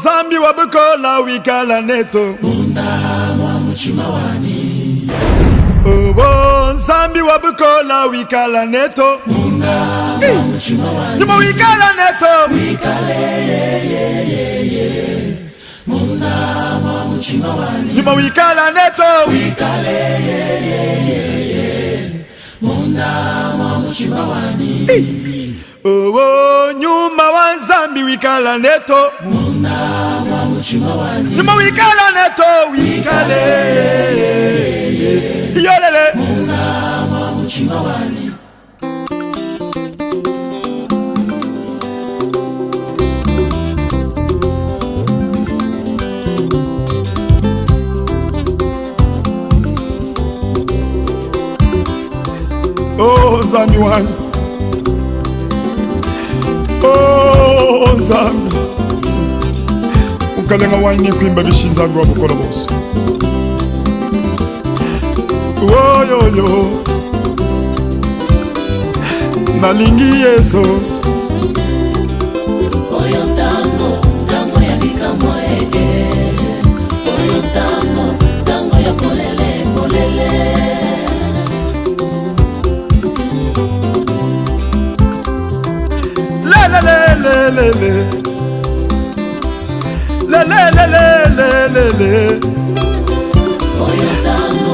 Zambi wabukola wikala neto Munda mwa mchimawani. Oh Zambi wabukola wikala neto Munda mwa mchimawani. Nima wikala neto Wikale ye. Munda mwa mchimawani. Nima wikala neto Wikale ye. Munda mwa mchimawani. Oh nyuma wa Zambi wikala neto Munda mwa mchimawani. Nima wikala neto wikale Yolele Munda mwa mchimawani. Oh Zambi wani Oh Zambi Ukalenga wani kuimba bishinza ngwa bukolo boso Oh yo yo Nalingi yeso Oyo tango ya bikamo Oyo tango ya polele Le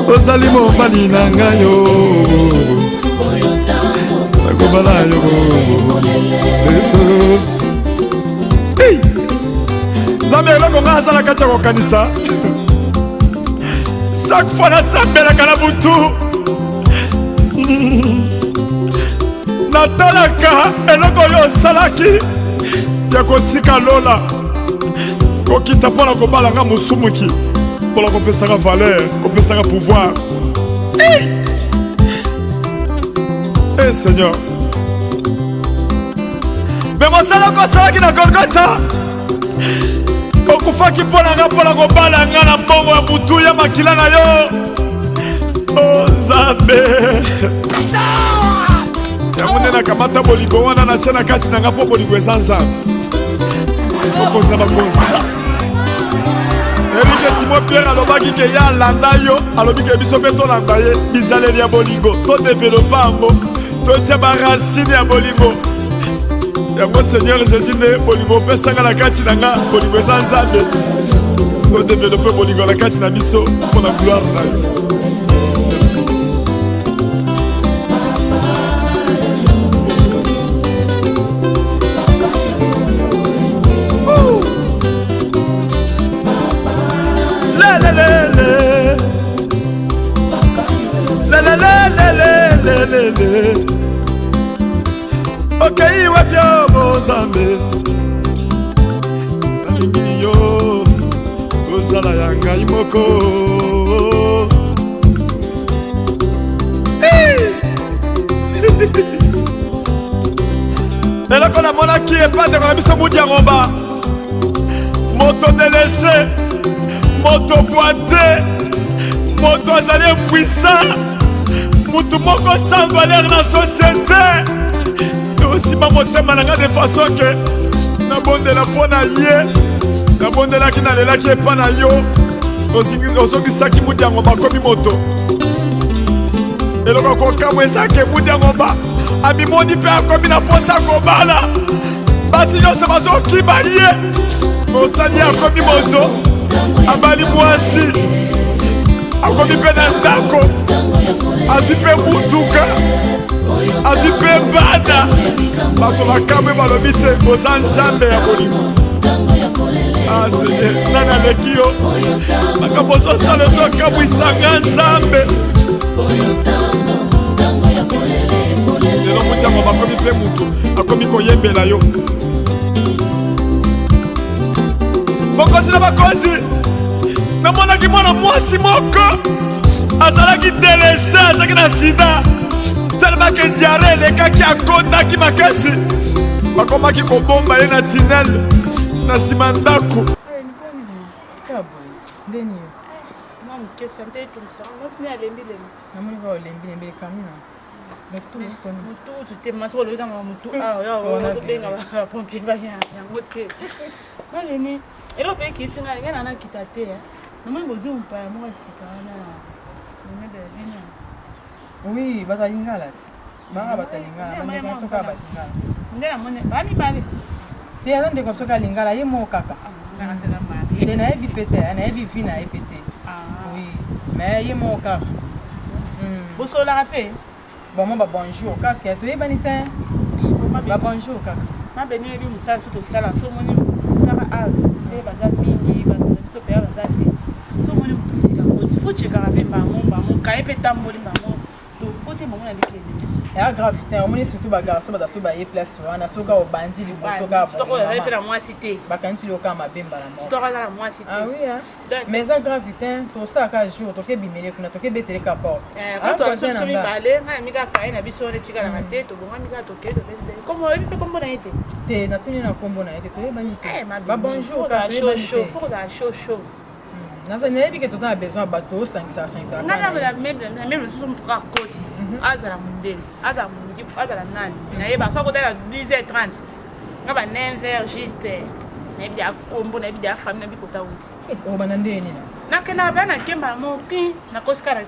Ozali mobali na ngayo Nakobala yo Hey Zambi eloko nga azala kati ya kokanisa Chaque fois nasambelaka na butu Natalaka eloko yo osalaki ya kotika lola kokita mpona kobala nga musumuki mpona kopesaka valeur kopesaka pouvoir Eh Seigneur me mosala kosalaki na Golgota okufaki mpona nga mpona kobala nga na mbongo ya butu ya makila na yo o Nzambe yango nde nakamata bolingo wana natia na kati na nga mpo bolingo eza Nzambe mokonzi na bakonzi Erike Simon Pierre alobaki ke ya alanda yo alobi ke biso mpe tolanda ye bizaleli ya bolingo todevelopa yango totia baracine ya bolingo yango Seigneur Jésus nde bolingo opesanga na kati na nga bolingo eza Nzambe todevelope bolingo na kati na biso mpo na gloire na yo Okay, wapi yo Nzambe nalingi yo ozala ya ngai moko eloko namonaki epandeko na biso mudi ya ngomba moto delese moto boite moto azali impuissant mutu moko sans valeur na société osima motema na nga de façon ke nabondela mpo na ye nabondelaki nalelaki epa na yo osokisaki mudi ya ngomba akomi moto eloko kokamwa ezake mudi ya ngomba abimoni mpe akomi na posa kobala basi nyonso bazokiba ye osali ye akomi moto abali mwasi akomi mpe na ndako azwi mpe mutuka azwi mpe bana bato bakamwe balobi te oza Nzambe ya bolingo Seigneur nani aleki yo makambo ozosala ezokamwisanga Nzambe lelo mutiango bakomi mpe mutu akomi koyembela yo mokonzi na bakonzi namonaki mwana mwasi moko azalaki delese azalaki na sida tellement ke diare elekaki akondaki makasi bakomaki kobomba ye na tinel na nsima ndako Mutu tu te maso le kama mutu ya benga ba pompier ba ya ngote. Maleni elo pe kitinga ngena na kitate ya. Noma ngozi umpa ya mo sikana. Nebe bina. Oui, bata lingala. Banga bata lingala, mande ko soka bata lingala. Ngena mone ba mi bale. Dia nande ko soka lingala ye mo kaka. Ngana sela mali. De na ebi pete, na ebi vina e pete. Oui, mais ye mo kaka. Boso la rapé. Bon mo ba bonjour kaka, to e banita. Ba bonjour kaka. Ma beni ebi musala so to sala so moni tara a te baza mingi ba so pe baza te. So moni mutisika ko ti faut checker rapé ba mo ka e peta moli ba mo. To faut te maman ali ke. Ya gravité, on moni surtout ba garçon ba so ba ye place wana so ka o bandi li boso ka. To ko e pela moi cité. Ba kanti lo ka mabemba la mo. To ka la moi cité. Ah oui hein. Mais ça gravité, to ça ka jour to ke bimele kuna to ke betele ka porte. Quand on se mi balé, na mi ka kai na biso ne tika na te to bonga mi ka to ke to be. Comment e pe kombo na ite? Te na tuni na kombo na ite to e bani te. Ba bonjour ka chaud, faut ka chaud. Nasa nebi que tu as besoin bateau 500. Ngana même so mo ka koti. Azala mundele, azala mundi, azala nani. Na yeba so ko ta 10h30. Ngaba 9h juste. Na bi ya kombo na bi ya famille na bi ko ta uti. O banande ni na. Na kena ba na kemba mo ki na koskara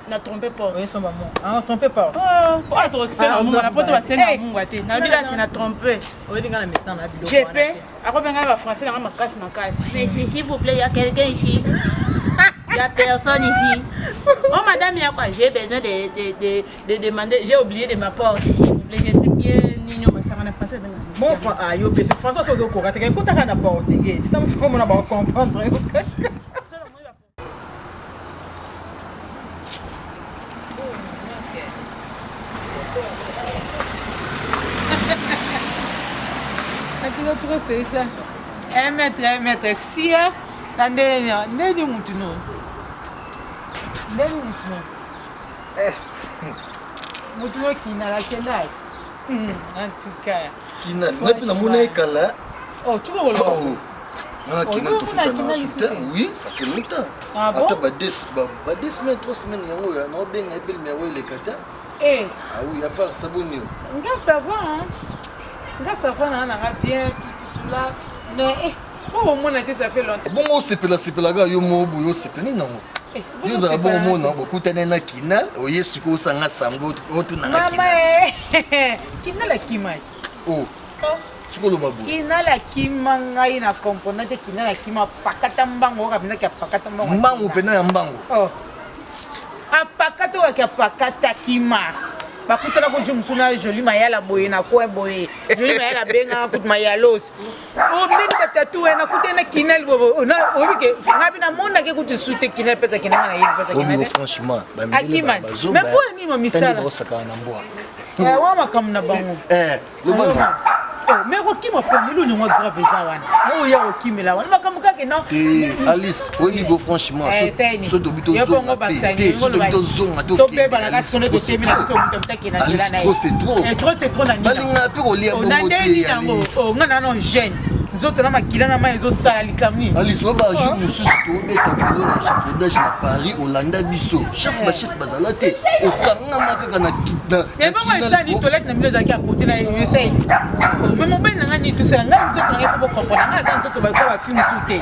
na tromper porte. Oui, son maman. Ah, tromper porte. Oh, faut être excellent. Mon na poto ba senga mungu ate. Na bi ka na tromper. O di ngana message na bi do. GP, ako benga ba français na makasi. Mais s'il vous plaît, il y a quelqu'un ici. Il n'y a personne ici. Oh madame, il y a quoi? J'ai besoin de demander. J'ai oublié de ma porte, s'il vous plaît. Je suis bien nino, mais ça en français. Bon, yo, parce que français c'est do correct. Quand tu as na portugais, tu t'as comment on va comprendre. Tu vois, c'est ça. 1 mètre, si, ndeni mutu no. Mutu no kina la kenda. En tout cas. Kina, ngapi na mona ekala? Oh, tu vois oh. Na kina to puta na suta. Oui, ça fait longtemps. Ah bon? Ata ba 2 semaines, 3 semaines yango ya no benga ebel mi awele kata. Eh. Ah oui, à part saboni. Nga ça va hein. Nga ça va na bien tout là. Mais oh mon a ça fait longtemps. Bon on sepela ga yo mo bu yo sepeni nango. Yo za bon mo na bokutana na kina, oye siko sanga sango otu na kina. Mama kina la kimai. Oh. Chikolo mabu. Kina la kima ngai na componente kina la kima pakata mbango kabina ka pakata mbango. Mbango pena ya mbango. Oh. Apakata wa ka pakata kima. Bakutana ko jumsuna joli mayala boye na ko boye. Joli mayala benga kut mayalos. O mbeni batatu na kutena kinel bobo. Na obike ngabi na monda ke kutu sute kinel pesa kinanga na yini pesa kinel. Oh franchement, ba mbele ba zo. Mais pour ni ma misala. Ko saka na mbwa. Wa makamna bango. Le bango. Oh, mais qui m'a promis le nom grave ça wana. Oh ya okimela wana makamuka ke non. Alice, oui go franchement, so dobito zonga pété, so dobito zonga to. To beba la kasone de chemi na so mutamtaki na Alice, trop c'est trop. na nini. Balinga pe olia bongo te Alice. Oh ngana no jeune. Nzoto na makila na ma ezo sala likamni. Alice wa ba jour mususu to beta kilo na chafaudage na Paris Hollanda biso. Chef bazala te. Okanga makaka na kidna. Et bon moi ça ni toilette na milo zaki à côté na USA. Mais mon ben na ni tout ça nga nzoto na faut comprendre nga nzoto ba ko ba film tout te.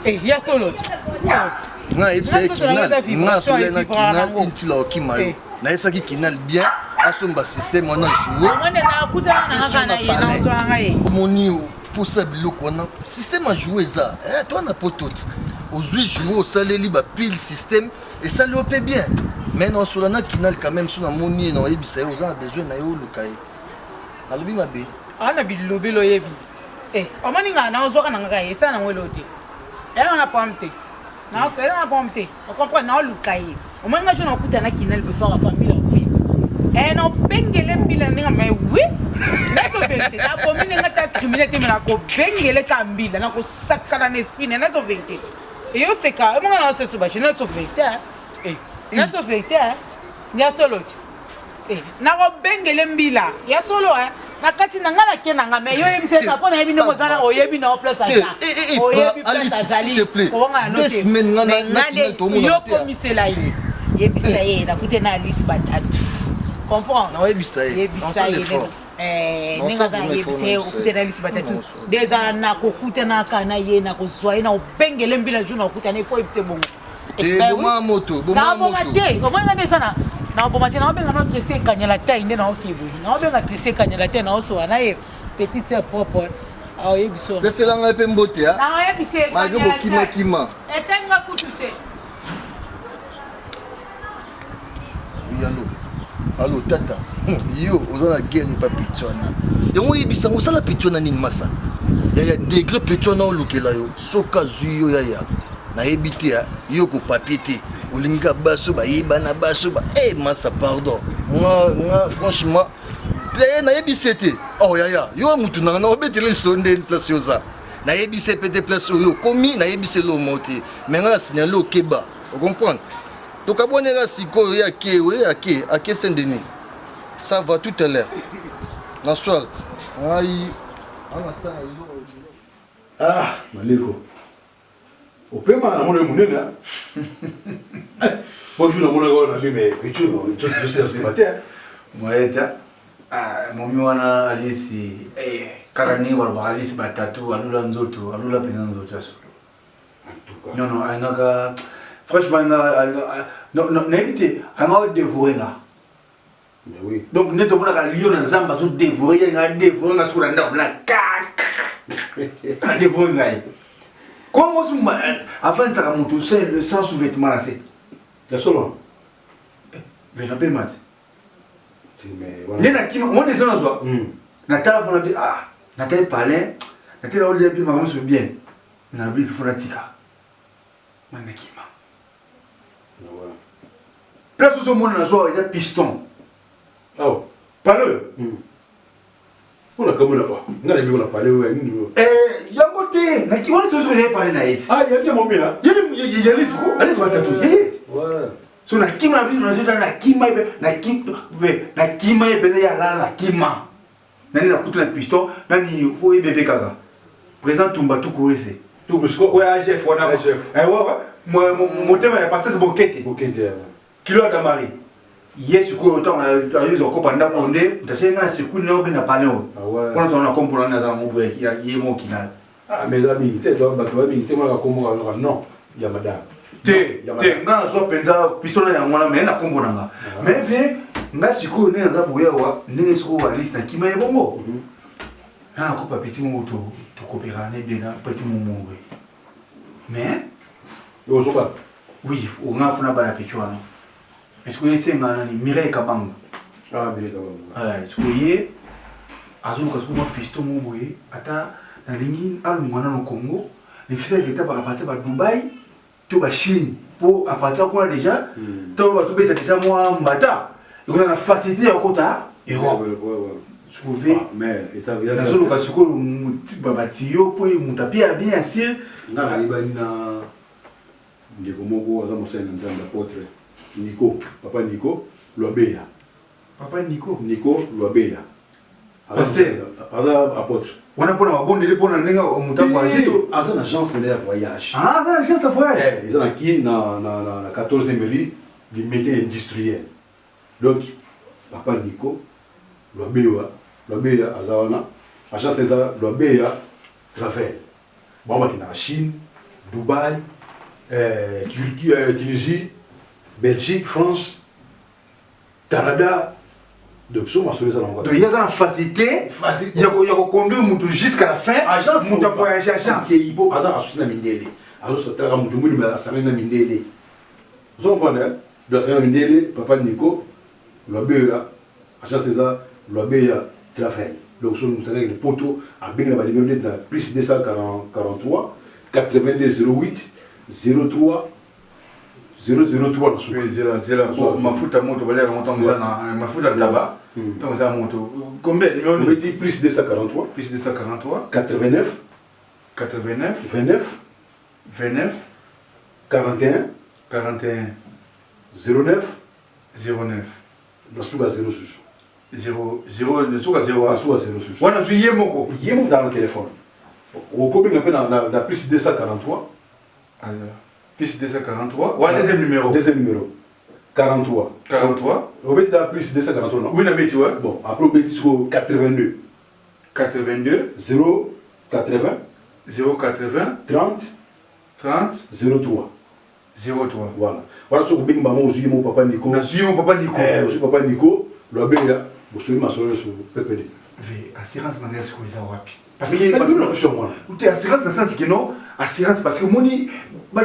Eh ya solo. Nga epsa kinal, nga solo na kinal intila okimayo. Na epsa ki kinal bien. Asomba système on a joué. On na kuta na kana ye na so nga ye. Moni pour ça biloko na système a joué ça. Toi na potot. Ozui jouer au saleli ba pile système et ça le fait bien. Mais non sur la kinal quand même sur na moni na ebisa yo za besoin na yo lukai. Alobi mabe. Ana bilobi lo yebi. O mani nga na ozo kana nga ye ça na ngwelo te. Ela na pomte. Na ko ela na pomte. O comprend na lukai. O mani nga jona kuta na kinal be faire famille o. Non bengele mbila ninga mais oui na so vérité na commune ngata criminalité mais na ko bengele ka mbila na ko sakana na esprit na so vérité et yo seka mo ngana so suba na so vérité na so vérité ya solo na ko bengele mbila ya solo na kati na ngala ke na nga mais yo yebise ka pona yebi no zala o yebi na place ata o yebi place azali ko nga no te yo komisela yi yebisa ye na kute na Alice batatu comprends Non, yebisa ye. yebisa ye ndenge kaka yebisa ye okutana lisi batatu deza na kokutana na ye na kozwa ye na obengele mbila jour na okutana ifo yebisa bongo boma moto te omonga nde eza na oboma te na obenga na tresse ekanyela tai nde na okeboyi na obenga tresse ekanyela te na osowa na ye petite sœur propre aoyebisa peselanga mpe mbote naoyebisa malgré bokimakima etenga kutu te alo tata yo oza na guerre epa peti wana yango oyebisanga osala peti wana nini masa yaya degré peti wana olukela yo soki azwi yo yaya nayebi te yo kopapie te olinga baso bayebana baso masa pardon nga franchement nayebisi te yaya yo mutu nanga na obetela liso nde place oza nayebisi pete place oyo okomi nayebisi elomo te me nga na signale okeba ocomprendre tokabonela sikoyo ye ake Saint-Denis ça va tout à l'heure na soir ngai Maleko opema na mona munene bonjour na mona gona lime pichu je sais ce matin moeta momi wana alisi kaka ni wala alisi batatu alula nzoto alula pena nzoto aso non angaka franchement non n'évitez anga dévorer nga mais oui donc ne to ka lion na zamba to dévorer nga sur la ndab la dévorer nga comment suma avant ça mon tout sans sous-vêtement là c'est la solo vena pe mat mais voilà nena kima on des gens zo na tala bona bi na tala parler na tala olia bi ma so bien na bi fanatika mana kima place où mon nazo il y a piston pas le on a comme là-bas on a bien parlé yango te na ki wona so so parler na yeti yaki mon bien il allez so batatu ouais so na kima bi na zo na kima na kima be ya la kima nani na kutu na piston nani fo e bébé kaka présent tumba tout courir tout plus quoi ouais chef on a chef ouais mon thème est passé ce bokete kilo ya damari yesu ko autant ayo ko panda konde tasenga siku na obena pale o pona tona kompona na za mobu ya yemo kina mes amis te doit battre amis te moi kombo non ya madame te nga so penza pisona ya ngwana me na kompona nga mais ve nga siku ne za boya wa ndenge siku wa liste na kima e bongo na ko pa petit mo to kopera ne bien na petit mo mo mais yo so ba oui o nga funa bana pichwana est-ce que c'est ngana ni Mireille Kabanga Mireille Kabanga est-ce que yé azo ko mo piston mo boye ata na lingi alungwana no Congo les fils d'état ba partir ba Dubaï to ba Chine pour à partir quoi déjà to ba to beta déjà moi mbata et on a la facilité ya kota Europe je trouvais mais ça veut dire nazo ko siko ba batio po mutapia bien sûr na ibani na ndeko moko aza mosala nzambe apôtre Nico, papa Nico, Loabeya. Papa Nico Loabeya. Pasteur. Aza apôtre. On a pour la bonne idée pour la nenga au muta voyage. Aza une agence de voyage. Une agence de voyage. Ils ont qui na 14e rue du métier industriel. Donc papa Nico, Loabeya azawana. Agence eza Loabeya travel. Bon ma kina Chine, Dubaï, Turquie, Tunisie, Belgique, France, Canada, donc ça m'a sauvé ça l'envoi. Donc il y a une facilité, il y a conduire mutu jusqu'à la fin. Agence, mutu voyager agence. Il faut azar asuna mindele. Azo sotara mutu muli mais ça na mindele. Zo bonne, do ça mindele, papa Nico, Loabeya, agence ça, Loabeya travel. Donc sur nous avec les poteaux à bien la numéro de plus 243 82 08 03 003 na suka 0 mafuta moto baleka moto ngana mafuta taba donc ça moto combien numéro on dit plus 243 89 29 41 09 na suka 0 le suka 0 na suka 0 wana zuye moko yemo dans le téléphone au copie na plus 243 alors plus 243 ouais deuxième numéro 43. 43. Au bêtis d'à plus 243, non? Oui, la bêtis, ouais. Bon, après au bêtis sur 82. 82. 0, 80. 080. 30. 30. 03. 03. Voilà. Voilà ce que Bing Maman aussi, mon papa Nico. Aussi, mon papa Nico. Aussi, papa Nico. Le B là, vous suivez ma soeur sur PPD. Assurance dans les escrocs, ça va. Parce que pas de l'option, moi. Tu assurance dans le sens que non, assurance parce que moi, je ne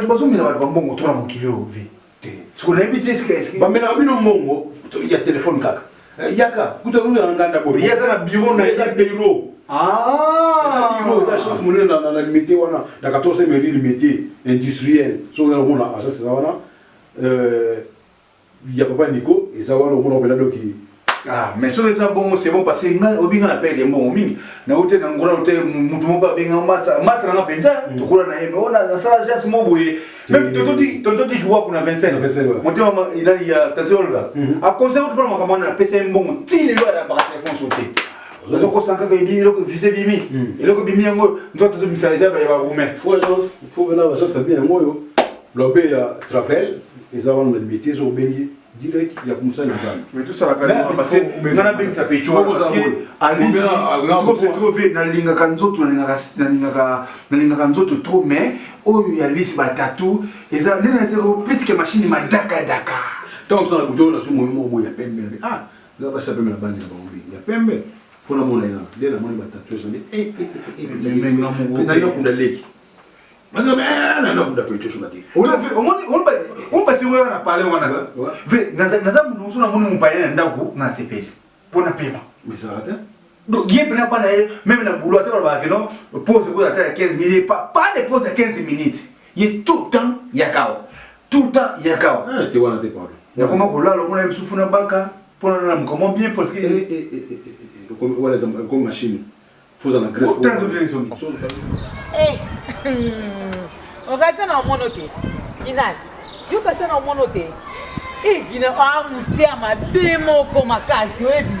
sais pas bon autour de mon kilo. Ce qu'on a évité, c'est que. Bah, mais là, il y a téléphone kaka. Il y a qu'à. Vous avez un gars d'abord. Il y a un bureau, il y a un bureau. Ah! Il y a un bureau, ça chance monnaie dans la limité, dans 14 mairies limitées industrielles. Sur le monde, à ça, c'est ça, il y a papa Nico, et ça va le monde en qui. Ah, mais sur les bon, c'est bon parce que au bien la paix des bons mini. Na hôtel dans gros hôtel, mutumo pas bien massa na pensa, tu cours na on a ça juste mo boye. Même tonton dit qu'il voit qu'on a 25. Mon dieu il a tante Olga. A conseil autre pas comment on a PC bon, ti les lois la barre téléphone sauté. Nous avons constaté que il le vise bimi. Et le bimi ngo, nous autres nous ça les va roumain. Faut agence, faut venir l'agence ça bien moi yo. L'obé ya travel, ils ont la limité sur béni. Direct, il y a comme ça. Mais tout ça la carrément parce que on a bien ça peut tu vois parce que Alice trop se trouver dans linga kanzoto na linga kanzoto trop mais oyo Alice batatu eza nena zero plus que machine mandaka daka tant ça na kuto na sumo mo ya pembe ah là ba ça pembe na bandi na bango ya pembe fona mona ina dela mona batatu ça mais na ina kunda leki. Mais non, mais non, on a pas été sur la tête. On passe où on a parlé, on a ça. Nous sommes en païen d'Ago, on a ces pays. Pour un paiement. Mais ça va. Donc, il y a pas même la boulot, pose à 15 minutes, pas des pauses à 15 minutes. Il y a tout le temps, il y a chaos. Tout le temps, il y a chaos. Ah, tu vois, tu parles. Il y a comment on l'a, on a même souffle dans la banque, pour comment bien, parce que. Voilà, comme machine. Faut en la graisse. Ogata na mono te. Inal. Yo kasa na mono te. Gina amutema bemo ko makasi webi.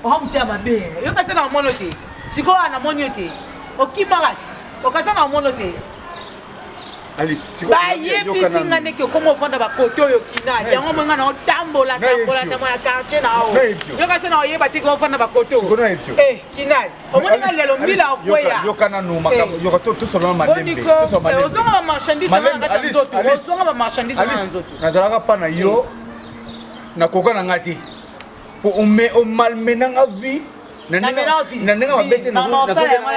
Amutema bemo. Yo kasa na mono te. Siko ana monyo te. Okimarati. Okasa na mono te. Alice, siko ba yebi singa ne ke komo fanda ba koto yo kinal. Yango monga na tambola na quartier na o. Yo kasa na yeba te ko fanda ba koto. Kinal. Omoni lelo mbila okweya. Yo kana no makamo. Yo ka to solo madembe. Ozonga ba marchandise na ngata nzoto. Ozonga ba marchandise na nzoto. Nazalaka pa na yo na koka na ngati. Po o malmenanga vie. Nanenga mabete na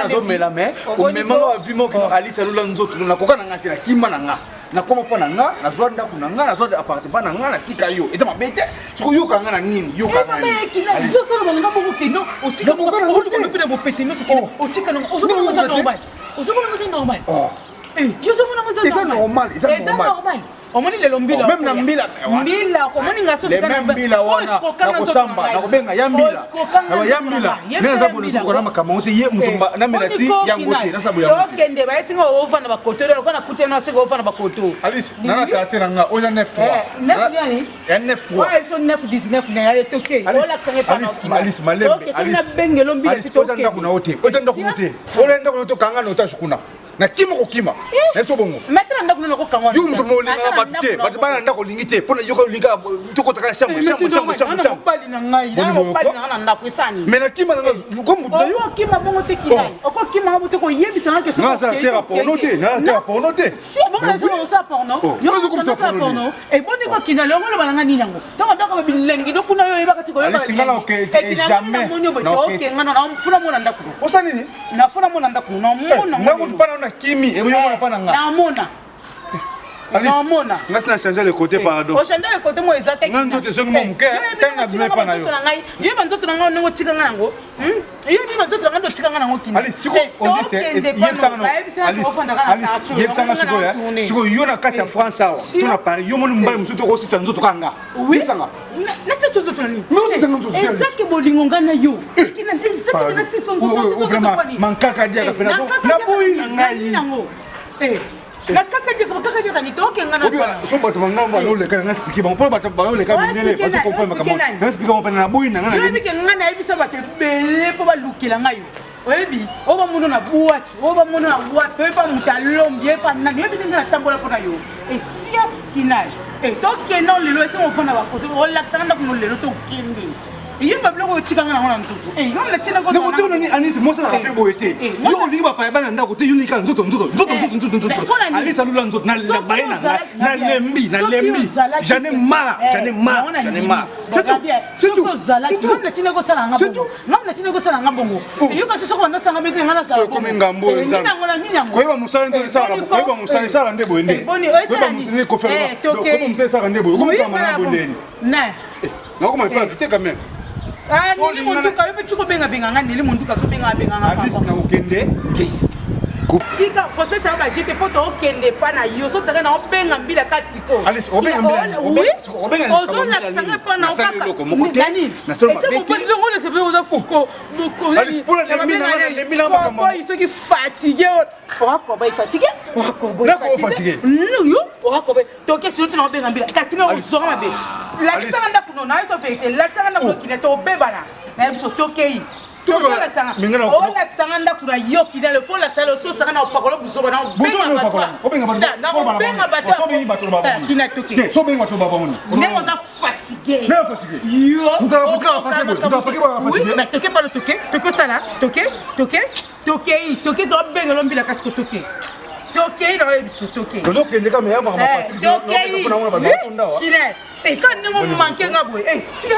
zo mela mais o memanga vie mo ko Alice alula nzoto na koka na ngati na kimba na nga. Na koma pa na nga, na zo ndako na nga, na zo appartement na nga na tika yo. Eza mabete. Siko yo kanga na nini? Yo kanga. Mais kina yo solo banga bongo kino. O tika ko ko pe na bo pete no siko. O tika no. O zo ko na normal. O zo ko na normal. Yo zo ko na normal. Isa normal. Omoni lelo mbila. Même na mbila. Mbila ko moni ngaso sika na mbila wana. Na kusamba, na kubenga ya mbila. Ya mbila. Nena za bolu ko na makama ote ye mutumba na melati ya ngote na sabu ya. Yo kende ba singa ofa na bakoto lelo kana kutena sika ofa na bakoto. Alice, nana quartier na nga oza 9-3. 9 yani? Ya 9-3. Ouais, so 9-19 na ya toke. Ola tsanga pa na okina. Alice malembe. Okay, so na bengelo mbila titoke. Oza ndako na ote. Oza ndako ote. Ola ndako na to kanga na otashukuna. Na kima ko kima. Neso bongo. Metra ndako na ko kanga. Yo mutu mo linga batute, batubana ndako lingite. Pona yoko linga toko taka shamu. Bali na ngai. Na bali na ndako isani. Mais na kima na ko mutu yo. Oko kima bongo te kinai. Oko kima habuto ko yebisa na keso. Na sa terre pour noter, na terre pour noter. Si bongo na ça pour no. Yo ko ça pour no. E boni ko kinai lo ngolo balanga ni nango. Tango ndako ba bilengi do kuna yo yeba kati ko yeba. Ali singala oke jamais. Okay ngana na funa mo na ndako. Osa nini? Na funa mo na ndako. Na mo na. Na ko pana na kimi, e yo mo pana nga. Na mona. Namona. Ngasi na changer le côté pardon. O changer le côté mo exact. Nganzo te songo mo muke, tanga bime pa na yo. Ye banzoto na ngo tika ngango. Ye bi banzoto na ngo tika ngango kini. Ali siko on dit c'est yebsanga. Ali yebsanga siko ya. Siko yo na kati ya France awa. Tu na Paris, yo mo mbali musuto ko sisa nzoto kanga. Yebsanga. Na c'est zoto nani. Mais aussi nzoto. Exact bolingo ngana yo. Kina exact na c'est nzoto. Vraiment mankaka dia ka pena. Na boyi na ngai. Na kaka dia ni toke ngana kwa. So bato mangamba no le kana expliquer bon pour bato ba le kana ndele bato comprendre kama. Na expliquer on na boyi na ngana. Yebi ke ngana yebisa bato bele po ba lukila ngayo. Oyebi oba muno na buati, oba muno na buati, pa mutalombi pa na yebi ngana tambola pona yo. Esia kinai. tokende lelo ese mofanda bakote olakisaka ndako no lelo tokende iyo babiloko otikanga nango na nzoto yo mlatina kotonani anisi mosalaka mpe boye te yo olingi bapaya bana ndako te yo nikala nzoto alisa lula nzoto nalabaye nanga nalembi j'en ai marre ngomlatina bongo yo kasi soko bandasanga bete nga nasala komi ngambo koyeba mosala nde koyeba mosala esala nde boye nde koyeba mosala esala nde boye okomikamana bondeni nakoma epa vite quand même nili munduka yo pe tiko benga nga nili munduka so benga nga Alice na okende sika poso ça va jeter poto okende pa na yo so sanga na obenga mbila katiko Alice obenga mbila obenga ozo la sanga pa na okaka nani na solo mabete et puis on le sait oza fuko boko Alice pour la lemina makambo boy so ki fatigué oko boy fatigué yo oko boy to ke sino tuna obenga mbila katina ozo mabe la sanga nda kuno na so fait la sanga nda ko kile to bebana na biso tokei olakisanga ndako na yo kina le fo lakisa le so sanga na opakola buzoba na obenga bato ndenge oza fatigué yo toke palo toke osala tokei tobengelo mbila kasi kotoke tokei na oyebiso tokei ka ndenge omanke nga boye sika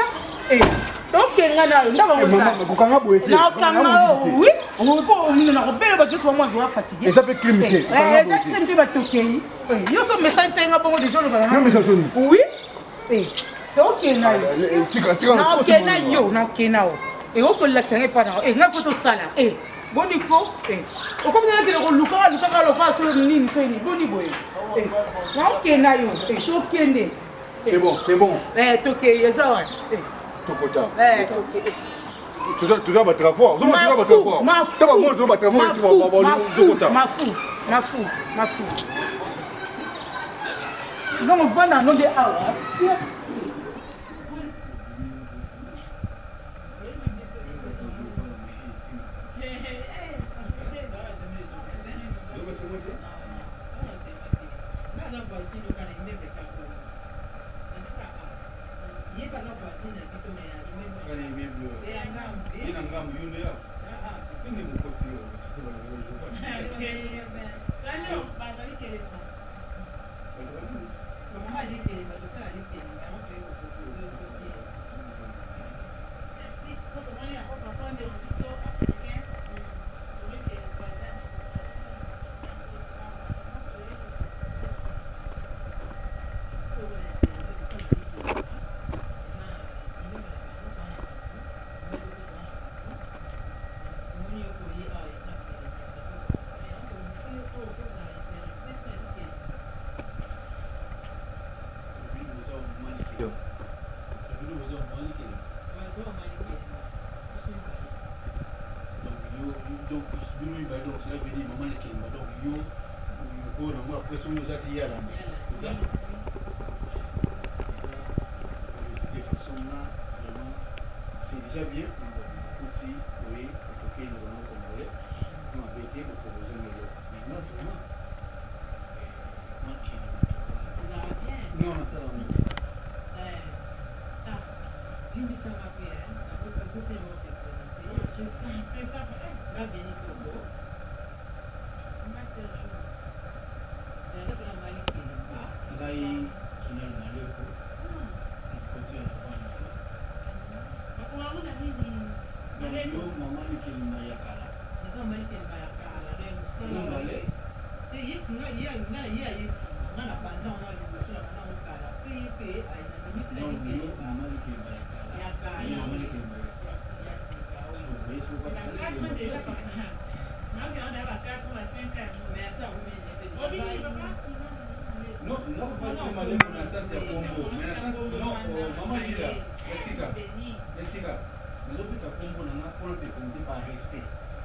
tokenga nayo ndakokanga boye te nakanga oui on a robé ba juste moi doit fatiguer ça peut crimiter ça crimiter ba tokei yo so message nga bongo déjà le bana oui tokenga yo nakena et on peut l'accélérer pas na nga photo sala boniko okomina ke ko luka loka so nini feni boni boye nakena yo tokende c'est bon tokei ezawa Tokota. Tu dois battre fort. Mafu. Donc on va dans nos des hours.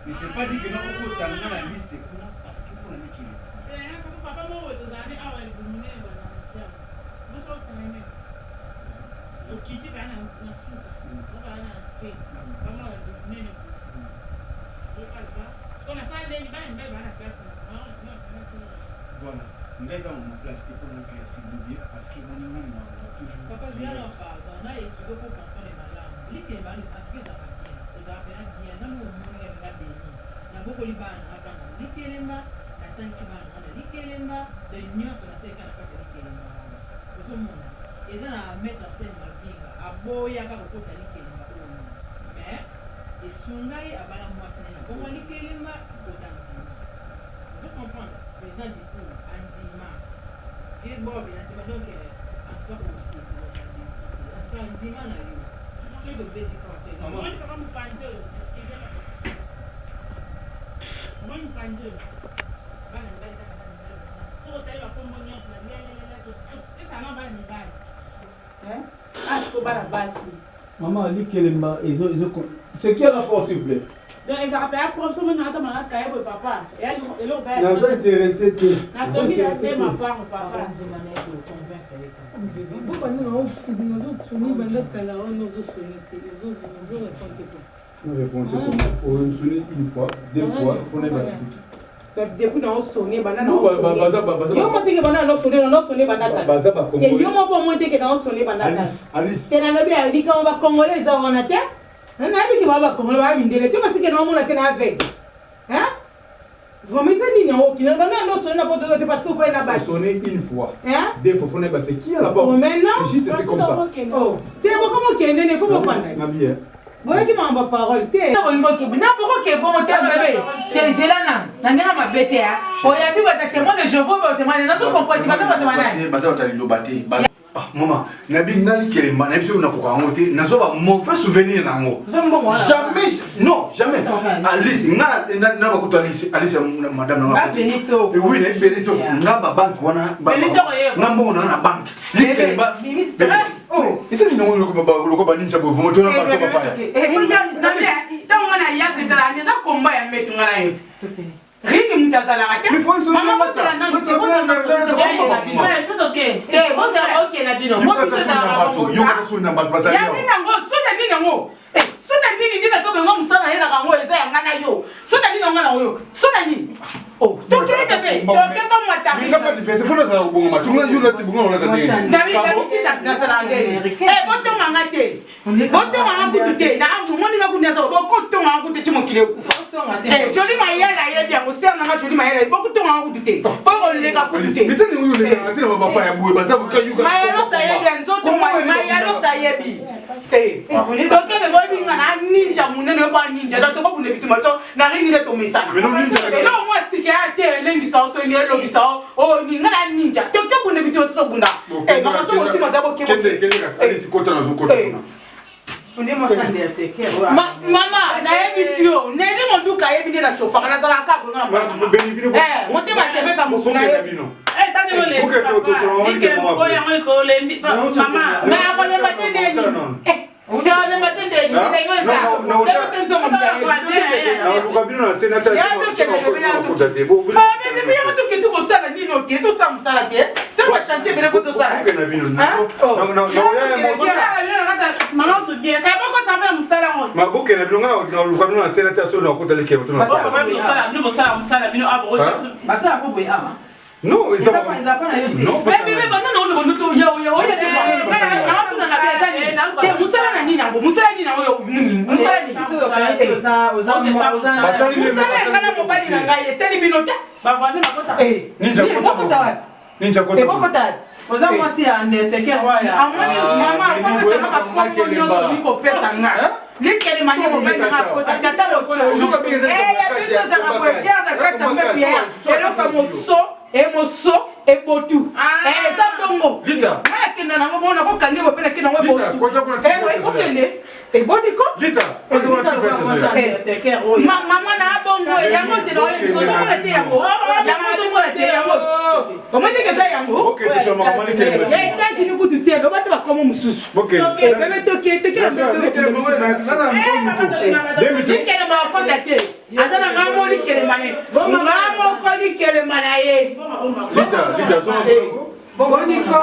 Mais c'est pas dit que non, on peut terminer la liste parce qu'il faut la liquider. Voilà. Maman, Ali Kelemba, c'est qui rapport, s'il vous plaît? Donc, ils ont fait un problème sur notre cahier pour papa. Et elle n'a pas intéressé que. La Tommy a fait ma part au papa. Nous répondons une fois, deux fois, on est battu. Depuis dans sonné banana. Non, yo monte que banana sonné banana. Et yo mo pas monte que dans sonné banana. Alice. Tena nabi a dit qu'on va congolais ça on a terre. On a vu que va congolais va vindele. Tu parce que non mon a tena avec. Hein? Vous mettez ni non qui banana sonné pas de parce que vous na bas. Sonné une fois. Hein? Deux fois on est battu. Qui a la porte? Maintenant. C'est comme ça. Oh. Tu vois comment qu'il ne faut pas prendre. Nabi. Boye ki mamba parole te na ngoki na boko ke bon te bébé te zelana na ngena mabete ya oya bi ba témoin de Jéhovah ba témoin na so comprendre ba ba témoin baza batali lo bate ah maman nabi ngali Kelemba na biso na koka ngote na zo ba mauvais souvenir nango jamais non jamais Alice na ba kuto Alice madame na Benito oui na Benito na ba banque wana na mbongo na banque Kelemba oh isa ni nango loko ba ninja bo vomo to na ba to papa na bien tant on a ya que ça la neza combat ya metu ngana yote ringi mtazala kata mama ko la nan c'est bon c'est ok eh bon c'est ok na bino mo biso za ba yo ko so na ba bazali ya ni nango so na ni nango so na ni ndina so be ngo musana yena kango eza ya ngana yo so na ni ngana yo so na ni oh to ke bebe to ke ko mata minga pa difese fona za ubongo matunga yula ti bunga wala tani David ti na sala ngene boto ngate boto ngana kutute na angu moni nga kuneza boto ngana kutute chimokile kufa joli mayela yebi yango serna nga joli mayela boto ngana kutute boko lega kutute bisa ni uyu le ngati na baba ya buwe baza ko yuka mayelo sa yebi nzoto mayelo sa yebi donc be boyi ngana ninja munene ba ninja donc ko bunde bituma to na ringi le to mesana no mo sike ate lengi sa so ni elo bisa o ni ngana ninja to bunde bituma to bunda mama so mo sima za bo kemo kende Alice kota na zo kota Mama, na ebisio, na ene monduka yebi na shofa kana sala ka bonga mama. Monte ma TV ka musuna yebino. Tani ole. Mama, na ko le matende ni. Uja le matende ni, tengo esa. Debo senso mo da. Na luka bino na senator. Ya to ke na kota te bo. Bebe ya to ke tu ko sala ni no ke to sam sala te. Se ba chantier bele photo sala. Ke na bino. No ya mo Maman tout bien. Ka boko tamba musala ngo. Mabuke na bino na luka bino na senator so na kota le ke to na. Papa musala, nous musala bino abo. Basa ko boy ama. Non, ils ont pas non. Bébé bana na ono to ya na tuna na beza ni. Te musala na nini ngo? Musala ni na yo nini? Musala ni. Musala kana mobali na ngai eteli binota. Ba voisin makota. Ninja kota. Ninja kota. Ebokota. Oza mwasi ya ndeteke roya. Amoni mama kwa sana ka kwa nyoso biko pesa nga. Likele manye mobali na kota tata lo cho. Ya biso za ka kwa garde kata mbepi ya. Eloko moso emoso ebotu eza bongo na kenda nango bona ko kange bo pena kenda ngo bosu ko kende eboniko lita mama na bongo yango te no so so na te yango yango comment que ça yango OK tu fais maman ni kende ya tazi ni kutu te ba ba komo mususu OK bebe toke toke kele ma ko date azana ngamo ni kele mane ngamo ko ni kele mane ye Lita, so Boniko.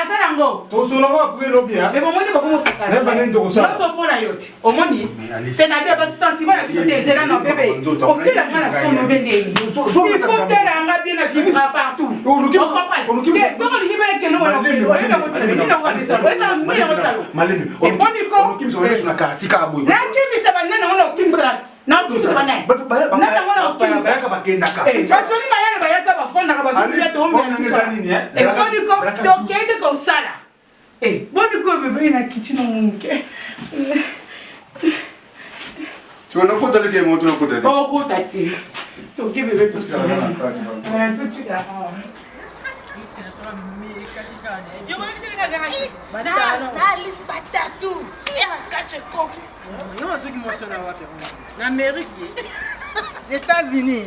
Asalango. tokosolanga pe lobia Mais bon, on va faire ne bana ndo kosala ça. On va yote. Au moni. C'est na bien parce sentiment la vie des élans bébé. On peut la main son bébé. Il faut que la main bien la vivre partout. On comprend. On qui veut que nous on malemi et boniko. on qui me sur na karatika aboy Na kimi se banana on kim sala. Na kim se banana. Na on kim se ka bakenda ka eh basoni mayana bayaka bafonda ka bazuli to nini et boniko to kende ko sala. Eh boniko bébé na kitchen munke. tu vas n'importe quel game tu n'importe quel Oh ko tati. To ke bébé to sala. To tika. États-Unis,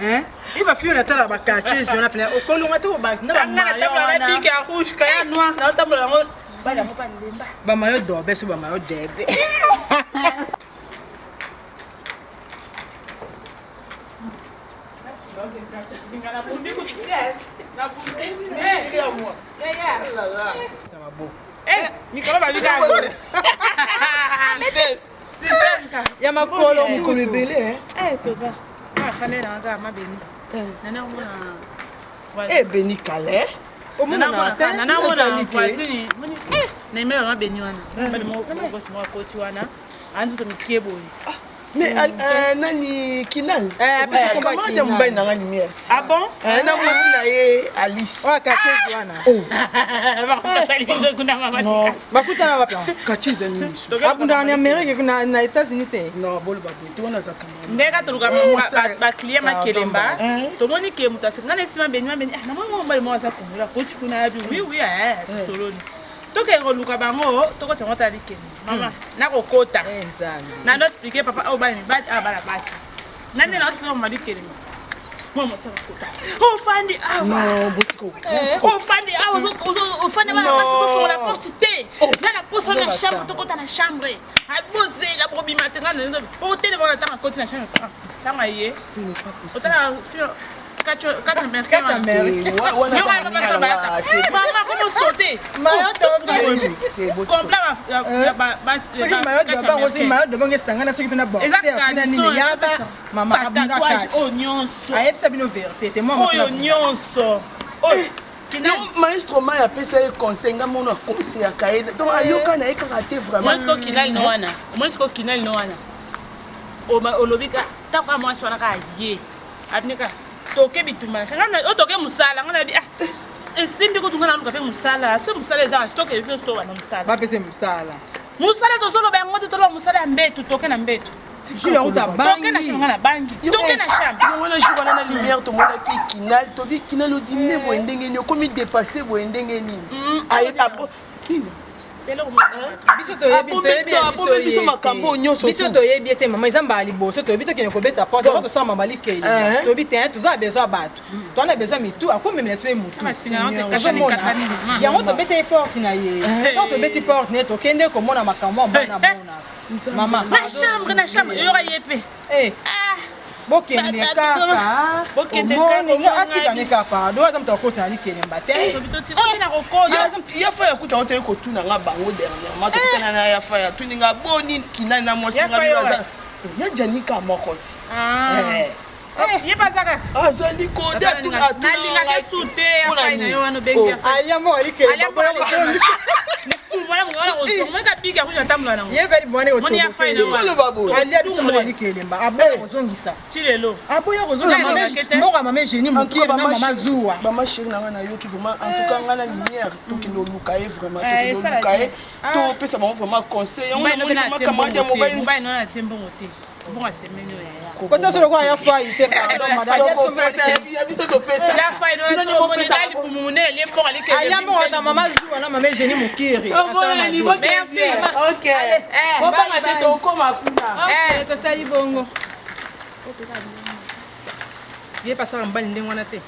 hein? Il va faire la table à cacher sur la planète. Au colon à tout, bah, non, bah, maillot d'or, ben, c'est bah, maillot d'ébé. Ya makolo mukolo ebele toza afane na nga mabeni nana mona eh beni kale nana mona voisine moni na imela mabeni wana bali mo ko sima koti wana anzi to mikebo mais nani kinal comment tu m'as na ngani merci ah bon na moi na ye Alice wa kachezo wana ba salizo kuna mama tika bakuta na wapi kachezo nini abunda na Amerika na États-Unis te non bolo babuti wana za kama ndeka tuluka ba client makelemba to moni ke mutasika na sima beni mabeni na mama mbali mo za kumula koti kuna abi oui soloni toke ngoluka bango toko tsango talike mama nakokota na no expliquer papa o bani bat abala basi nande na expliquer mama likele mama tsakota o fandi awa non botiko o fandi awa o fandi bana basi ko fo la porte te na la poso na chambre tokota na chambre a poser la brobi matin na o tele bona tanga koti na chambre tanga ye ce n'est pas possible otala fio Quatre américains. Maman, comment sauter? maestro mai apesa ye conseil nga mona conseil ya kaye donc ayoka na ye kaka te vraiment monisiko kinali no wana monisiko kinali no wana olobika taka mwasi wana ka ye abnika toke bitumba ngana otoke musala ngana bi esimbi ko tungana luka pe musala se musala eza stock ezo sto wana musala ba pese musala to solo ba ngoto to musala mbetu toke na mbetu jule uta bangi toke na shanga na bangi toke na shamba ngona jukana na lumière to mona ki kinal to bi kinal odimne bo ndenge ni komi dépasser bo ndenge ni aye abo biso makambo nyonso biso toyebi ete mama eza mbala liboso toyebi tokende kobeta porte po tosala mama likeli toyebi te toza besoin ya bato twana besoin mitu akomemela so ye mutu yango tobeta ye porte na ye to tobeti porte ne tokende komona makambo mbana mama na chambre yoka ye pe bokende kaka omoni atikane kaka do aza moto akota na likelemba te yafa ya kuta ote kotuna nga bango dernièrement tokutana na yafa ya tuninga boni kinani na mosinga bilaza ya janika moko ti ye pasaka azali kode nalingaka sute ya fai na yo wana bengi ya fai alia moko likeli mboka mama génie mokiri na mama zuwa mama chérie nanga na yoki vraiment en tout cas nga na lumière tokende oluka ye vraiment tokende oluka ye topesa bango vraiment conseil kosa solo kwa ya fai te pardon madame ya biso topesa ya fai do na tomoni dali pumune le mboka likeli alia mboka na mama zuwa na mama génie mokiri merci OK bon ba te to koma kuna to sali bongo vie passer en bas ndenge wana te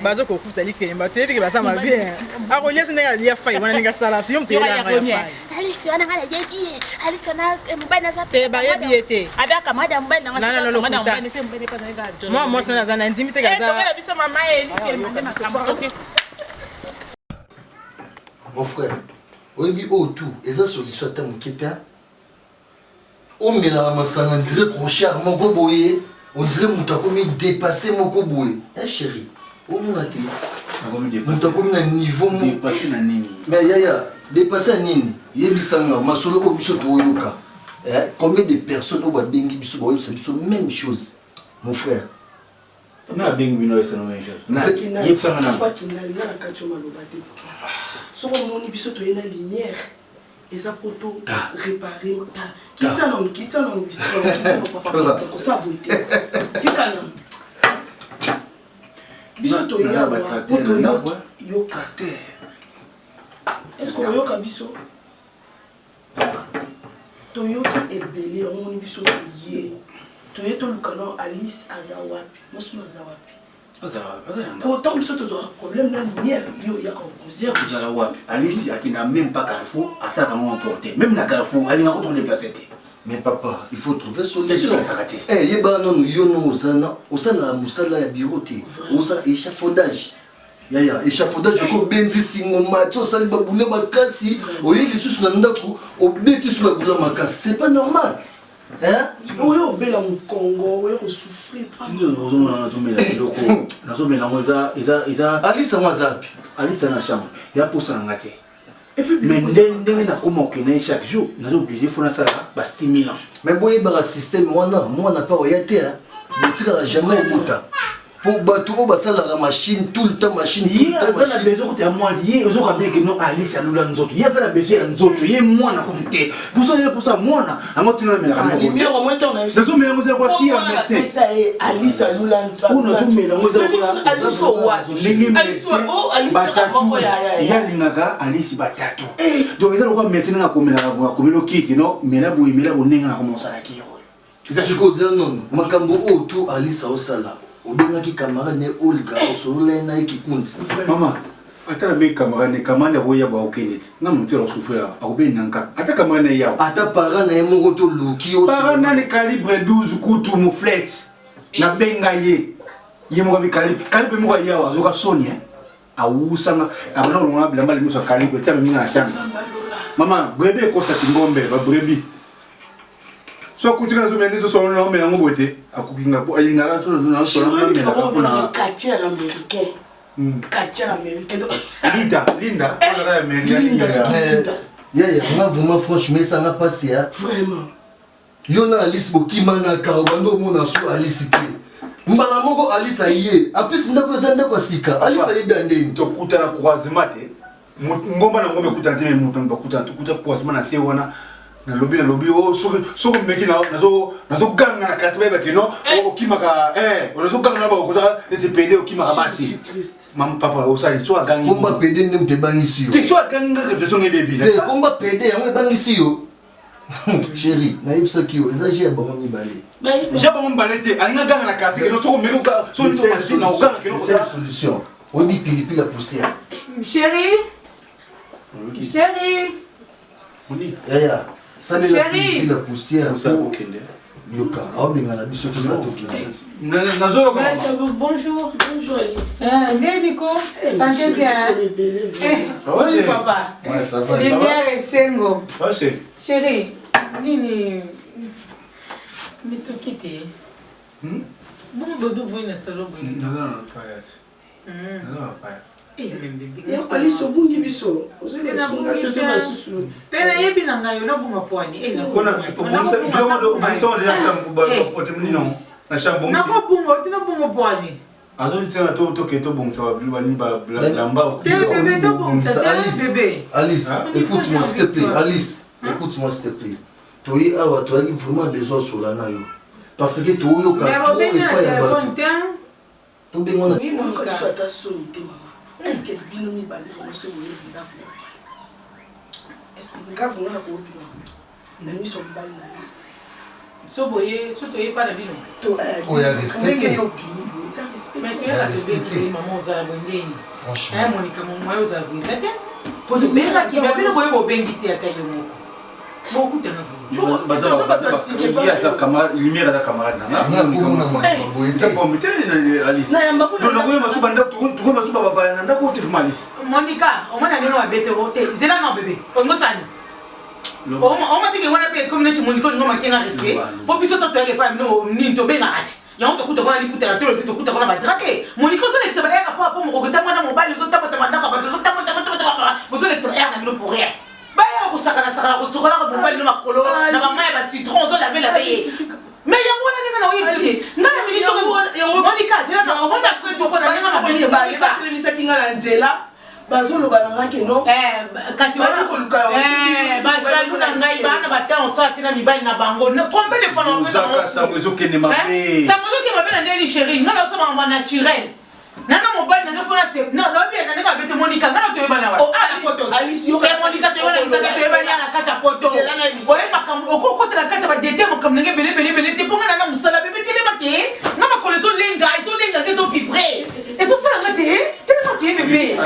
bazo kokuta likemba te biki basama bien akolia sene ya lia fai wana ninga sala si yom te la ya Alice wana ngala jebi Alice na mbana za te ba yebi ete ada kamada mbana ngasa kamada mbana se mbele pa za moi sana za na intimité kaza tokela biso mama likemba makamba OK mon frère oyebi oyo tout eza solution ata moke te omelaka masanga on dirait crochard moko boye on dirait moto akomi dépassé moko boye chéri omona te moto akomi na niveau mais yaya dépassé ya nini yebisanga masolo oyo biso tooyoka combien de personnes oyo babengi biso baoyebisa biso même chose mon frère soko moni biso toyena lumière eza poto réparer ta kitsa na biso papa ko sabote tikana biso toyena poto yo kater est-ce que yoka biso papa toyoki ebele omoni biso ye toyeto lukana Alice azawapi mosuno azawapi autant biso tozwa problème na lumière yo ya concert za wapi Alice akina même pas Carrefour à ça vraiment emporté même na Carrefour ali ngako déplacer té mais papa il faut trouver solution yeba non yo no osana musala ya bureau té osa échafaudage yaya échafaudage ko benzi singo mato sali babule bakasi oyi lisusu na ndako obeti su babula makasi c'est pas normal hein oyo bela mu Congo oyo ko souffrir pas nazomela ngoza eza Alice mwazapi Alice na chambre ya posa ngate et puis mais ndenge na komokena chaque jour nazo obligé fona sala ba stimulant mais boye ba système mwana pa oyate botika jamais obota pour bato o basala la machine tout le temps machine tout le temps machine besoin que moi lié ozo ka bien que non Alice alula nzoto ya sala besoin ya nzoto ye mwana ko te pour ça mwana angotina na mela ko mais au moins on a nazo mela ngoza kwa kia mete Alice alula nzoto on nazo mela ngoza kwa Alice wa Alice o Alice kama ko ya lingaka Alice batatu donc eza lokwa mete na komela kwa komelo kiki no mela bonenga na komonsa la kiro c'est ce que ça non makambo o tout Alice osala obengaki camarade ne Olga osolola na ekikundi mama ata na be camarade kamanda boya ba okende na mutero souffrir akobe nanka ata camarade ya ata parent na yemo to loki o parent na ni calibre 12 kutu mu flat na benga ye mo bi calibre mo ya wa zoka sonia awusanga abana longa bilamba le muso calibre tsa mina changa mama brebe ko sa tingombe ba brebi so kutina zo mende so na me ngo bote akukinga po ayinga la so na so na me na kacher américain kacher américain linda on a américain ya nga vraiment franchement ça n'a passé vraiment yo na Alice bokimanga ka bando mona so Alice te mbala moko Alice aye en plus ndako zanda kwa sika Alice aye bandeni to kutana croisement te ngomba na ngombe kutana te mutu ndakutana to kutana croisement na se wana na lobi o soko meki nazo ganga na katbe ba kino o kimaka onazo ganga na ba ko te pede o kimaka basi mam papa o sali so gangi komba pede ndem te bangisi yo te so ganga repression nge bebi te komba pede yango bangisi yo chérie na ibsa kiyo exagère ba moni balé jaba mon balete alinga ganga na katbe no soko meki so na o ganga kino c'est solution obi pili la poussière chérie Moni yaya ça met la poussière pour yoka aobenga na biso tout ça nazo bonjour Alice Nico santé bien oui papa ouais ça va lumière esengo chérie nini mitokite bon bodo boina solo boina non pas Alice obungi biso ozele sunga tozo basusu tena yebi na ngayo na bunga pwani kona pomsa bilodo pomsa ya sambuba potemnino na shambo na ko bunga tina bunga pwani azo ntena to keto bongsa ba bilwa ni ba lamba bébé to bongsa bébé Alice écoute-moi s'il te plaît Alice écoute-moi s'il te plaît toi awa toi qui vraiment besoin sur la nayo parce que toi yo ka trop et pas ya ba to bengona oui mon ka so ta solité est-ce que bino mi bali ko se wo ni da est-ce que nga vona ko bino na mi so bali na Soboye, surtout pas de bino. Oh, il y a respecté. Mais tu as respecté. Maman, vous avez bonné. Franchement. Monica, moi, vous avez respecté. Pour te bien, tu vas bien voir vos benguités à Kayomo. Beaucoup de lumière à la camarade. Monica, on m'a dit à bête voter. C'est là non bébé. On m'a dit que on a payé comme les Monica, on m'a dit à respect. Pour que ce soit pas nous, ni to benga ati. Ya on te coûte quoi ni pour te la télé, te coûte quoi na badrake. Monica so l'ex ba era pour me regarder moi dans mon bail, les autres ta mandaka ba, les autres ta vous so l'ex era na pour rien. Bah ya ko sakana ko sokola ko mobile no makolo na ba mai ba citron zo la veille. Mais ya ngona ninga na oyi ngana minito Monica zela na on a fait tout ko na ninga ba bete ba ba tremisa kinga na nzela bazolo balanga ke no kasi wana ko luka ba jalu na ngai bana bata on sa tina mibali na bango combien de fois on peut ça ça ke ne mabe ça mo ke mabe na ndeni chérie ngana so ba naturel nana mobile na fona se non lobi na nga bete Monica ngana to yebana wa ala poto Alice yo Monica to yebana isa to yebana na kata poto oye makam okoko tela kata ba dete mo kam nge bele te ponga na musala bebe tele mate na makolo zo lenga ke zo vibrer et tout ça ngate tele mate bébé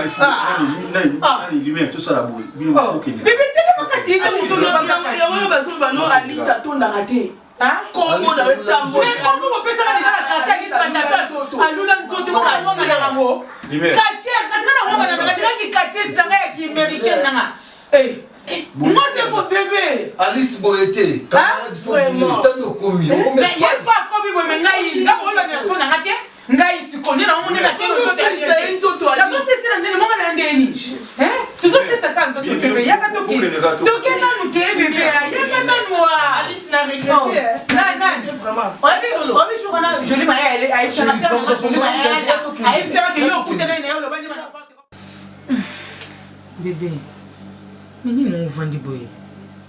ali lumière tout ça la boue bino ko bébé tele mate na muso ya wana bazolo bano Alice atonda ngate Congo na wetambo mais comment on peut ça déjà la katia qui s'attend alula nzoto ko ka ngoma na ngo katia kasi na ngoma na katia katia zanga ya ki américaine nanga moi c'est faux bébé Alice Boyete camarade vraiment tano komi mais yes pas komi bo ngai na ko la version na ngate ngai sikoni na mone na teno so c'est nzoto la so c'est na ndeni monga na ndeni tu so c'est ça quand nzoto bébé yaka to ki to ke na nu ke bébé yaka na noa Alice n'a regretté vraiment on est sur na joli maya elle a été na sœur joli maya a été sœur que yo écoute na yo bani bébé mini no vandi boy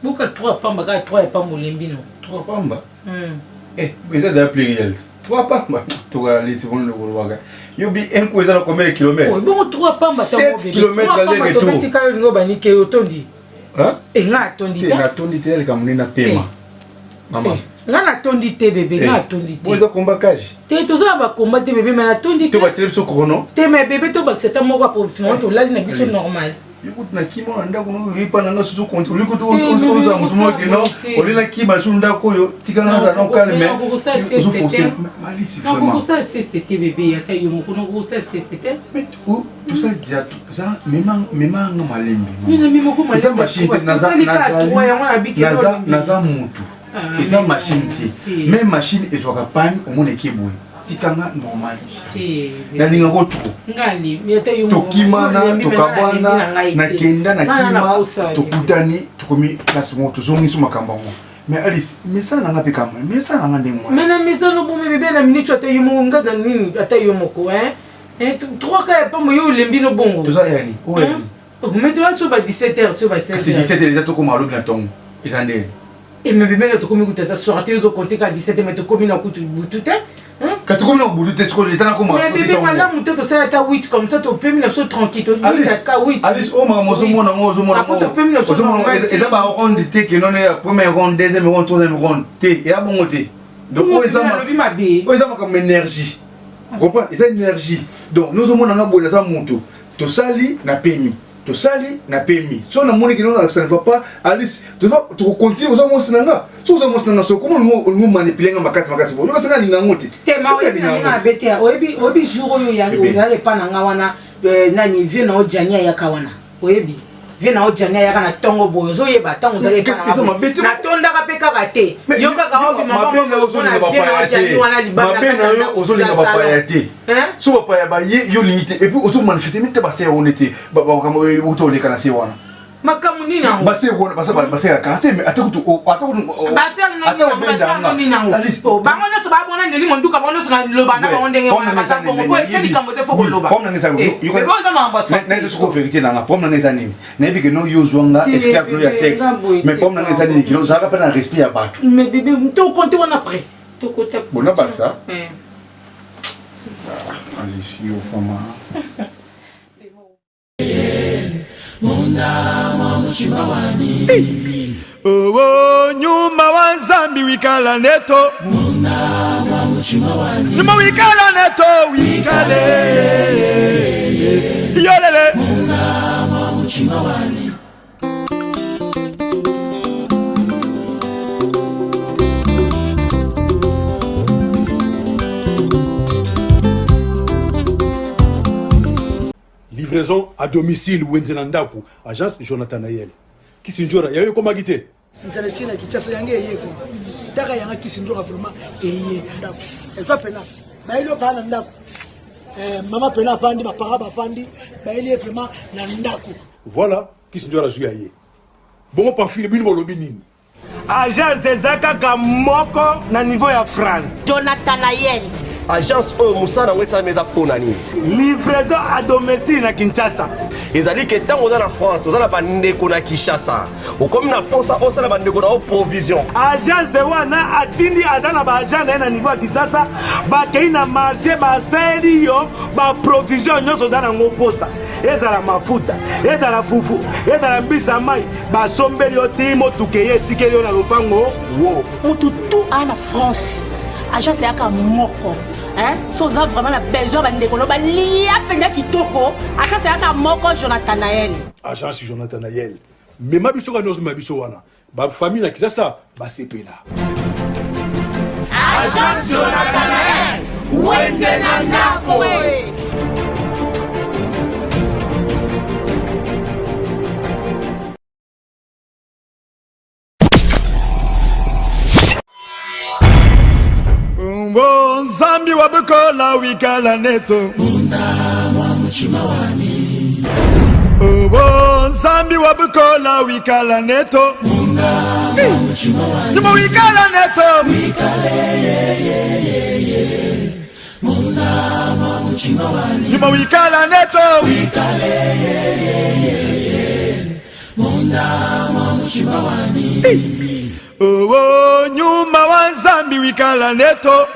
boka 3 pamba ka 3 pamba lembino 3 pamba vous êtes appelé 3 pamba to aller c'est bon le waga yo bi un ko ezana combien de kilomètres oh bon 3 pamba 7 kilomètres aller retour to tika yo ngo bani ke otondi nga tondi te na tondi te ka munina pema maman nga na tondi te bébé nga tondi te vous combat cage te to za ba combat te bébé mais na tondi te to ba tele so chrono te mais bébé to ba c'est mo ba pour simon to lali na biso normal yikuti na kima anda kuno yipa nanga susu contrôler ko to oza mutumo ke no olina kima sunda ko yo tikanga za no calme zo forcer malisi vraiment non ça c'était bébé ata yo mo kuno ko ça c'était mais tout ça déjà tout ça même nga malembe mimi mo ko malembe ça machine naza mutu eza machine te même machine ezwaka panne omone kiboye tikanga normal na ninga ko tuko ngali meta yo tokimana tokabwana na kenda na kima tokutani tukomi place mo tozongi so makamba mo mais Alice mais ça nanga pe kama mais ça nanga ndemo mais na misa no bomme bébé na minute ata yo mo ngaga nini ata yo moko 3 ka pa mo yo lembi no bongo to ça yani o yani mais tu vas sur 17h sur 16h c'est 17h déjà to ko malo bien tongo ezande et mais bébé to komi kutata sorate yo compter ka 17h mais to komi na kutu bututa quand tu commences au bout de ce l'état comment mais bébé madame muto to ça ta 8 comme ça to pe 1930 to ka 8 Alice o mama mozo mona to pe 1930 et ça va ronde te que non est première ronde deuxième ronde troisième ronde te et a bon te donc o ça ma comme énergie comprends et ça énergie donc nous sommes na bola ça moto to sali na permis to sali na permis so na moni que non ça ne va pas Alice tu vas continuer aux amours sinanga so aux amours sinanga so comment nous manipuler nga makasi bo yo ka sanga ninga ngote te ma oyebi na nga bete oyebi jour yo ya ozala pa na nga wana nani vie na ojania ya kawana oyebi vie na ojania ya kana tongo boyo zo yeba tango zale ka na tonda ka peka ka te yo ka ka obi mama na ozolinga papa ya te mabena yo ozolinga papa ya te so papa ya ba yo limité et puis ozo manifester mite ba se honnêteté ba kama oto le kana se wana makamu nini nango base wona base ya karte mais atakutu base nini nango bango na so ba bona ndeli monduka bona so na loba na bango ndenge wana ba bongo ko efeli kambo te foko loba comme nangeza yo ko za mamba sa na eso ko vérité nanga comme nangeza nini na bi que no yo zwanga esclave no ya sexe mais comme nangeza nini kilo za ka pa na respect ya batu mais bébé to compter on après to compter bona ba ça allez si au fond Munda mwa mshimawani. Nyuma wanza Zambi wikala neto Nima wikala neto wikale Yolele Livraison à domicile Wenzenandaku, agence Jonathan Nayel. Kisinjora, yayo koma gite. Nzalesina kichaso yange yeko. Taka yanga kisinjora vraiment eye ndako. Eza pena. Ba ile bana ndako. Mama pena fandi ba paraba fandi, ba ile vraiment na ndako. Voilà, Kisinjora zuyaye. Bongo pamphile bino lobi nini. Agence ezaka moko na niveau ya France. Jonathan Nayel. Agence oyo musana ngwesa meza pona nini. Livraison à domicile na Kinshasa. Ezali ke tango za na France, oza na bandeko na Kinshasa. Okomi na posa osala bandeko na o provision. Agence wana atindi azana ba agent na niveau ya Kinshasa, ba kei na marché ba seri yo, ba provision nyonso za na ngoposa. Ezala mafuta, ezala fufu, ezala mbisa mai, ba sombeli yo timo tukeye tikeli yo na lopango. Wo. Mutu tout en France. Agence yaka moko. So on a vraiment la besoin de ndeko ba lia penda kitoko. Agence yaka moko Jonathan Nayel. Agence Jonathan Nayel. Mais ma biso ka nozo ma biso wana. Ba famille na Kinshasa ba sepela. Agence Jonathan Nayel. Wenzenandaku. Zambi wabukola wikala neto Zambi wabukola wikala neto Nima wikala neto Nima wikala neto Oh, nyuma wa Zambi wikala neto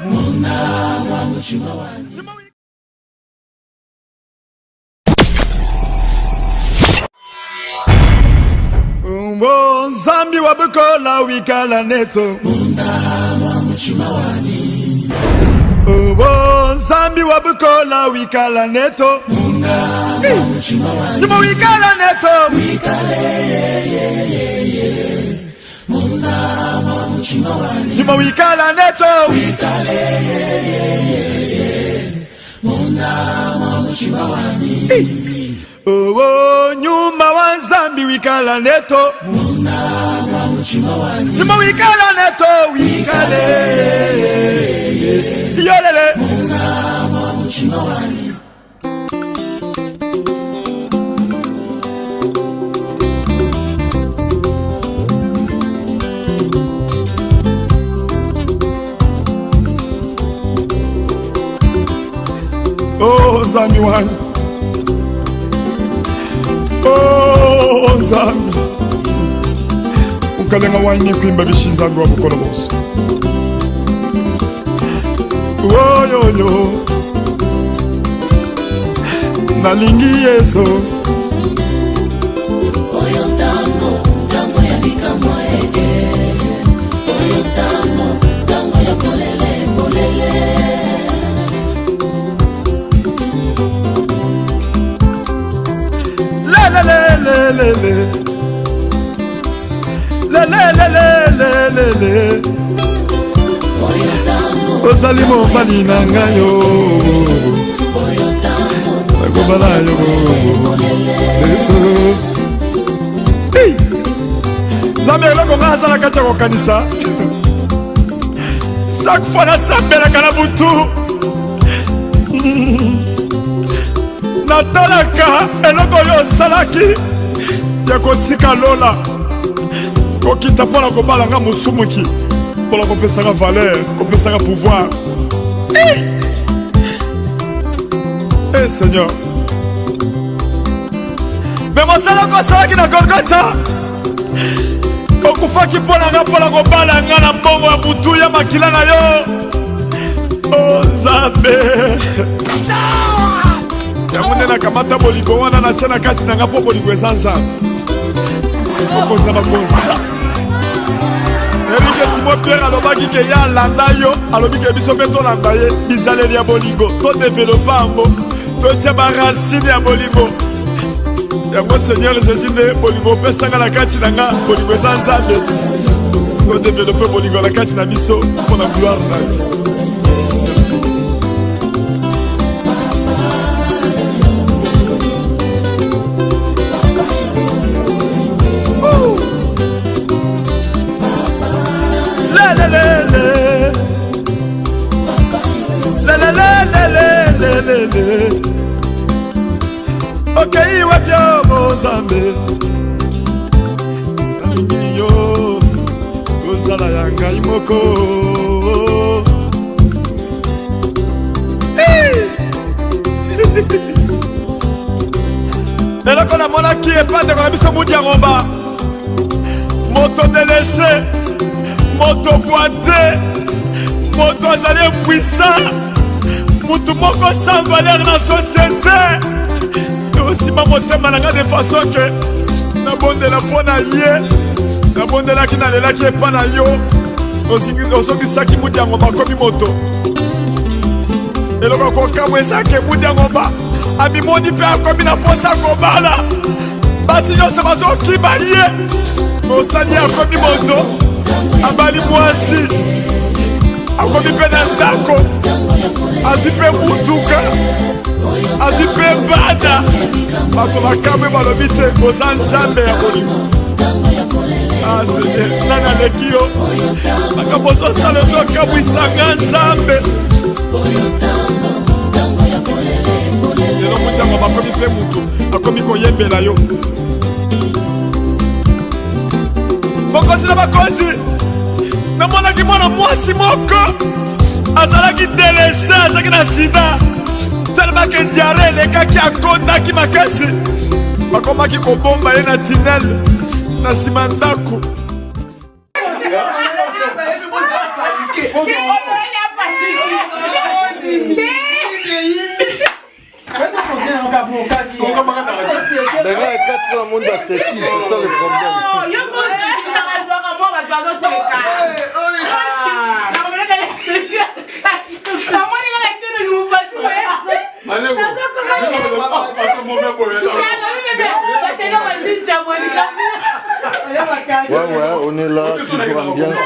Zambi wabukola wikala neto Zambi wabukola wikala neto Nima wikala neto Nima wikala neto nyuma wa Zambi wikala neto Nima wikala neto wikale Yolele Oh Zambi wani Oh Zambi Ukalenga wani kuimba bishinza ngwa bukola boso Oh yo yo Nalingi yeso Oyo tango ya bika moede Oyo tango ya polele polele Ozali mobali na ngayo Agobala yo Zambi eloko nga azala kati ya kokanisa Chaque fois nasambelaka na butu natalaka eloko oyo osalaki ya kotika lola kokita mpona kobalanga mosumuki mpona kopesaka valeur kopesaka pouvoir Seigneur me mosalaka osalaki na Golgotha okufaki mpona nga mpona kobalanga na mbongo ya butu ya makila na yo o Nzambe Yamune na kamata boliko wana na chana kati na ngapo boliko ezanza Mokozi na makozi Erike Simon Pierre alobaki ke ya landa yo alobi ke biso mpe tolanda ye bizaleli ya bolingo todevelopa yango totia baracine ya bolingo yango Seigneur Jésus nde bolingo opesanga na kati na nga bolingo eza nzambe todevelope bolingo na kati na biso mpona gloire na yo. Okay, wapyo Mozambe kamingi yo kozala ya ngai moko eloko namonaki epandeko na biso mudi ya ngomba moto delese moto boite moto azali impuissant mutu moko sans valeur na société osima motema na nga de façon ke nabondela mpo na ye nabondelaki nalelaki epa na yo osongisaki mudi ya ngomba akomi moto eloko kokamwa ezake mudi ya ngomba amimoni mpe akomi na posa kobala basi nyonso bazokima ye osali akomi moto abali mwasi akomi mpe na ndako azwi mpe mutuka azwi mpe bada bato bakamwe balobi te oza nzambe ya bolingo nani aleki yo makambo ozosala ezokamwisanga nzambe lelo motiango bakomi mpe mutu akomi koyembela yo mokonzi na bakonzi namonaki mwana mwasi moko azalaki delese azalaki na sida telemake diare elekaki akondaki makasi bakomaki kobomba ye na tinel na nsima ndako Quatre fois, le monde va se qui, c'est ça le problème. Ouais, on est là, toujours ambiance.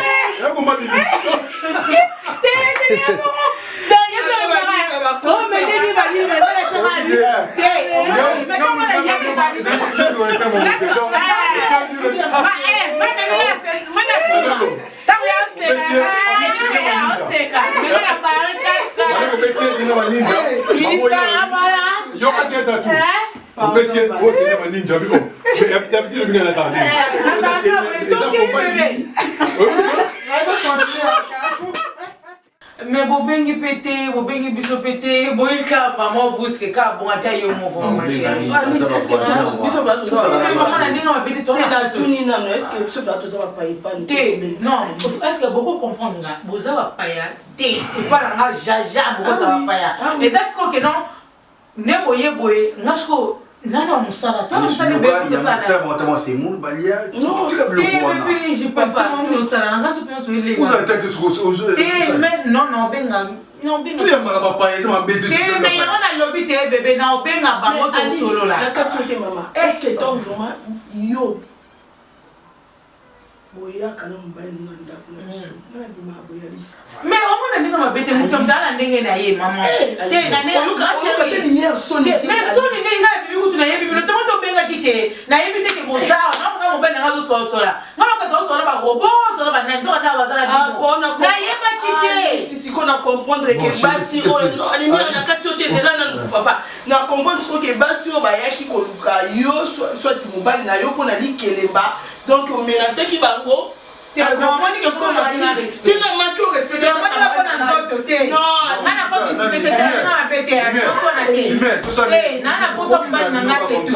Mais vous bengi pété, vous bengi biso pété, vous y ka maman busque ka bon ata yo mo vont manger. Ah mais c'est ce que biso ba to. Mais maman na ninga mabete to na tout ni non, est-ce que biso ba to ça va pas non, est-ce que beaucoup comprendre nga, boza va pas ya té, pas nga jaja beaucoup ça va pas ya. Mais est-ce que non ne boye boye, ngasko nana musala, toi musala be musala. Ça bon c'est moule balia. Non, tu as bloqué. Je peux pas musala, nga tu penses oui les. Vous avez que ce mais non benga. Non, benga. Tu y a papa, ça m'a bêté. Mais il y a un lobby bébé na benga bango to solo là. La capacité maman. Est-ce que ton vraiment yo boya kana mbali nanda kuna biso. Na bima boya bis. Mais on a dit ma bête mutom dala ndenge na ye maman. Te na ne ka chérie. Mais soni nga bibi kutu na ye bibi to to benga kite. Na ye bite ke mozao na mo benga zo so so la. Ngalo ka zo so la ba robot so la ba nanzo na bazala bibo. Na ye ba kite. Si qu'on a comprendre que basi on ani na kati ote zela na papa. Na comprendre ce que basi o ba yaki ko luka yo soit mobile na yo pona likelemba. Donc on menace qui bango. Tu as compris que comment tu n'as manqué au respect de la non, nana pas visiter na bete ya ko na te. Nana posa mbali na ngase tu.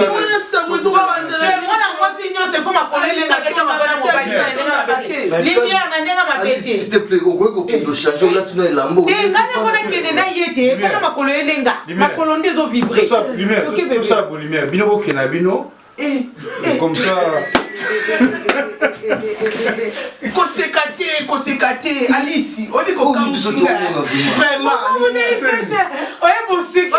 Mwana mwasi nyose foma kolele na keta mabana mobali sana na bete. Lumière na ndenga mabete. S'il te plaît, au quoi qu'on changer là tu n'as lambo. Te ngane fona kene na yete, kana makolo elenga. Makolo ndezo vibrer. Tout ça pour lumière. Bino ko kena bino. Comme ça. Koseka te Alice, on dit qu'on vraiment. Oye bosika